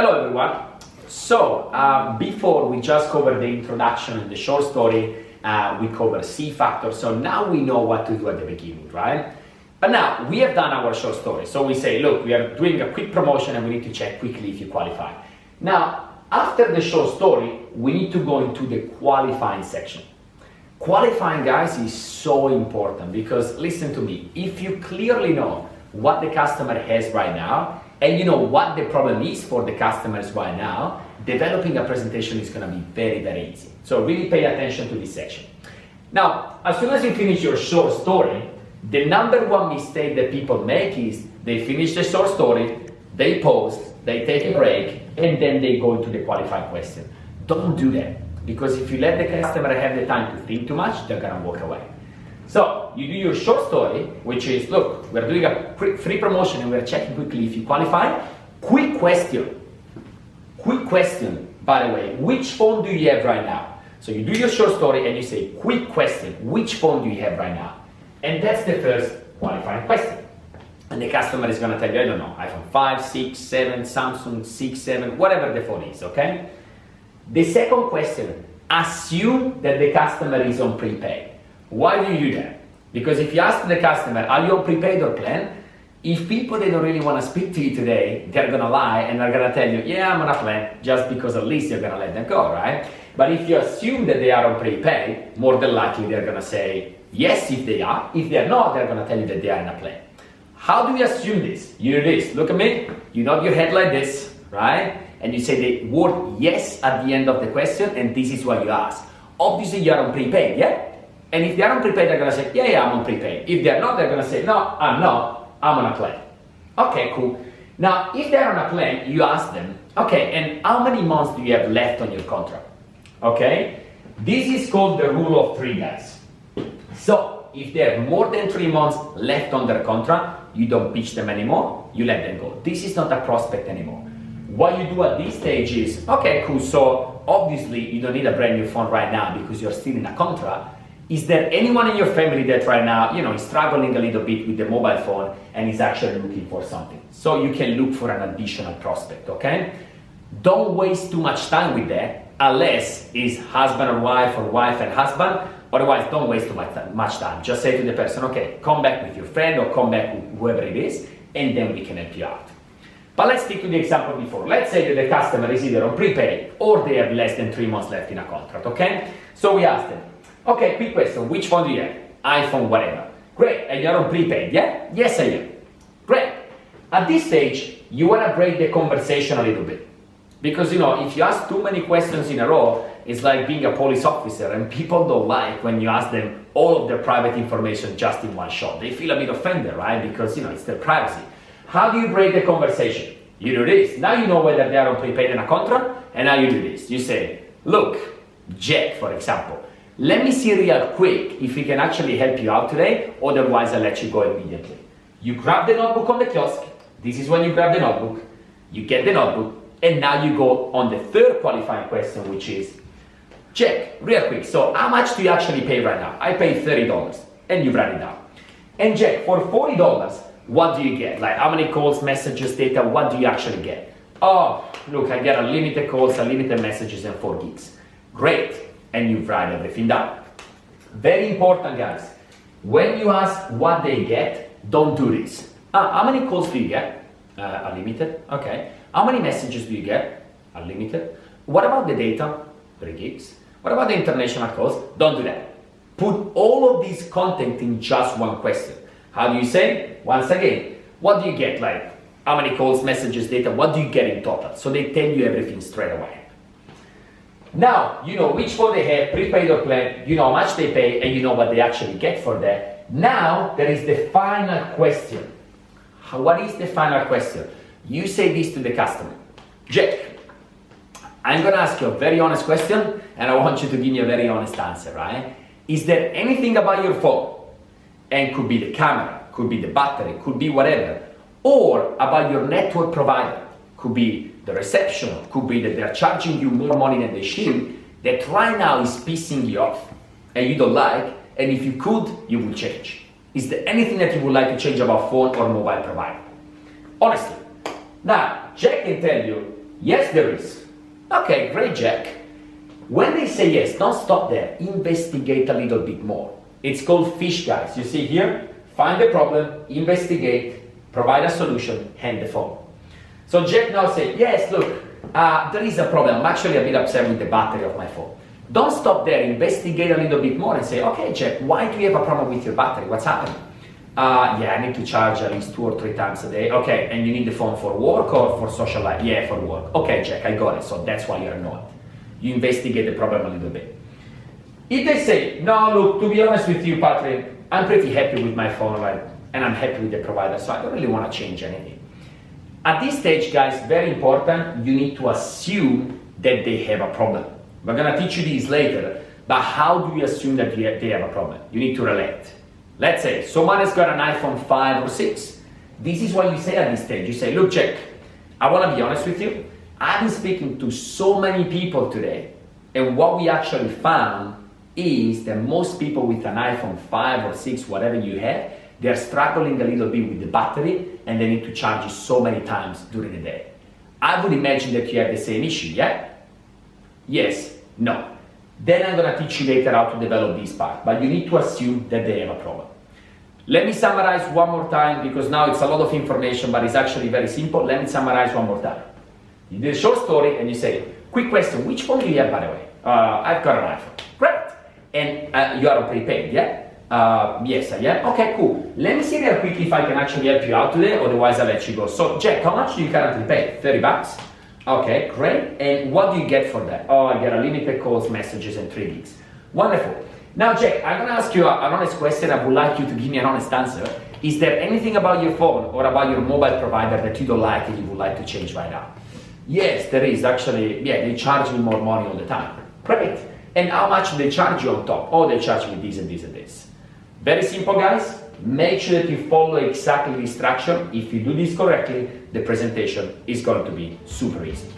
Hello everyone. So before we just covered the introduction and the short story, we covered C factor. So now we know what to do at the beginning, right? But now we have done our short story. So we say, look, we are doing a quick promotion and we need to check quickly if you qualify. Now, after the short story, we need to go into the qualifying section. Qualifying, guys, is so important because listen to me, if you clearly know what the customer has right now, and you know what the problem is for the customers right now, developing a presentation is going to be very, very easy. So really pay attention to this section. Now, as soon as you finish your short story, the number one mistake that people make is they finish the short story, they pause, they take a break, and then they go into the qualifying question. Don't do that, because if you let the customer have the time to think too much, they're going to walk away. So you do your short story, which is, look, we're doing a free promotion and we're checking quickly if you qualify. Quick question, by the way, which phone do you have right now? So you do your short story and you say, quick question, which phone do you have right now? And that's the first qualifying question. And the customer is going to tell you, I don't know, iPhone 5, 6, 7, Samsung 6, 7, whatever the phone is, okay? The second question, assume that the customer is on prepaid. Why do you do that? Because if you ask the customer, are you on prepaid or plan? If people they don't really want to speak to you today, they're gonna lie and they're gonna tell you, yeah, I'm on a plan, just because at least you're gonna let them go, right? But if you assume that they are on prepaid, more than likely they're gonna say yes if they are. If they're not, they're gonna tell you that they are in a plan. How do we assume this? You do this, look at me, you nod your head like this, right? And you say the word yes at the end of the question, and this is what you ask. Obviously you're on prepaid, yeah? And if they are on prepaid, they're gonna say, yeah, I'm on prepaid. If they're not, they're gonna say, no, I'm not, I'm on a plan. Okay, cool. Now, if they're on a plan, you ask them, okay, and how many months do you have left on your contract? Okay? This is called the rule of three, guys. So, if they have more than 3 months left on their contract, you don't pitch them anymore, you let them go. This is not a prospect anymore. What you do at this stage is, okay, cool, so obviously you don't need a brand new phone right now because you're still in a contract. Is there anyone in your family that right now, is struggling a little bit with the mobile phone and is actually looking for something? So you can look for an additional prospect, okay? Don't waste too much time with that unless it's husband or wife and husband. Otherwise, don't waste too much time. Just say to the person, okay, come back with your friend or come back with whoever it is, and then we can help you out. But let's stick to the example before. Let's say that the customer is either on prepaid or they have less than 3 months left in a contract, okay? So we ask them, okay, quick question, which phone do you have? iPhone, whatever. Great, and you're on prepaid, yeah? Yes, I am. Great. At this stage, you want to break the conversation a little bit. Because, if you ask too many questions in a row, it's like being a police officer, and people don't like when you ask them all of their private information just in one shot. They feel a bit offended, right? Because, it's their privacy. How do you break the conversation? You do this. Now you know whether they are on prepaid in a contract, and now you do this. You say, look, Jack, for example, let me see real quick if we can actually help you out today, otherwise I'll let you go immediately. You grab the notebook on the kiosk. This is when you grab the notebook. You get the notebook, and now you go on the third qualifying question, which is, Jack, real quick, so how much do you actually pay right now? I pay $30, and you write it down. And Jack, for $40, what do you get? Like how many calls, messages, data, what do you actually get? Oh, look, I get unlimited calls, unlimited messages, and 4 gigs. Great. And you write everything down. Very important, guys. When you ask what they get, don't do this. How many calls do you get? Unlimited. Okay. How many messages do you get? Unlimited. What about the data? 3 gigs. What about the international calls? Don't do that. Put all of this content in just one question. How do you say? Once again, what do you get? Like how many calls, messages, data? What do you get in total? So they tell you everything straight away. Now, you know which phone they have, prepaid or plan, you know how much they pay, and you know what they actually get for that. Now, there is the final question. What is the final question? You say this to the customer. Jack, I'm going to ask you a very honest question, and I want you to give me a very honest answer, right? Is there anything about your phone, and could be the camera, could be the battery, could be whatever, or about your network provider, could be the reception, could be that they're charging you more money than they should, that right now is pissing you off and you don't like, and if you could, you would change. Is there anything that you would like to change about phone or mobile provider? Honestly. Now, Jack can tell you Yes, there is. Okay, great, Jack. When they say yes, don't stop there. Investigate a little bit more. It's called FISH, guys. You see here? Find the problem, investigate, provide a solution, hand the phone. So Jack now said, yes, look, there is a problem. I'm actually a bit upset with the battery of my phone. Don't stop there. Investigate a little bit more and say, okay, Jack, why do you have a problem with your battery? What's happening? Yeah, I need to charge at least 2 or 3 times a day. Okay, and you need the phone for work or for social life? Yeah, for work. Okay, Jack, I got it. So that's why you're annoyed. You investigate the problem a little bit. If they say, no, look, to be honest with you, Patrick, I'm pretty happy with my phone, right? And I'm happy with the provider, so I don't really want to change anything. At this stage, guys, very important, you need to assume that they have a problem. We're going to teach you this later, but how do you assume that they have a problem? You need to relate. Let's say someone has got an iPhone 5 or 6. This is what you say at this stage. You say, look, Jack, I want to be honest with you. I've been speaking to so many people today, and what we actually found is that most people with an iPhone 5 or 6, whatever you have, they're struggling a little bit with the battery, and they need to charge it so many times during the day. I would imagine that you have the same issue, yeah? Yes, no. Then I'm going to teach you later how to develop this part, but you need to assume that they have a problem. Let me summarize one more time, because now it's a lot of information, but it's actually very simple. Let me summarize one more time. You do a short story and you say, quick question, which phone do you have, by the way? I've got an iPhone. Great. And you are on prepaid, yeah? Yes, I am. Okay, cool. Let me see real quick if I can actually help you out today, otherwise I'll let you go. So, Jack, how much do you currently pay? $30? Okay, great. And what do you get for that? Oh, I get unlimited calls, messages, and 3 gigs. Wonderful. Now, Jack, I'm going to ask you an honest question. I would like you to give me an honest answer. Is there anything about your phone or about your mobile provider that you don't like and you would like to change right now? Yes, there is actually. Yeah, they charge me more money all the time. Great. And how much do they charge you on top? Oh, they charge me this and this and this. Very simple, guys. Make sure that you follow exactly the instruction. If you do this correctly, the presentation is going to be super easy.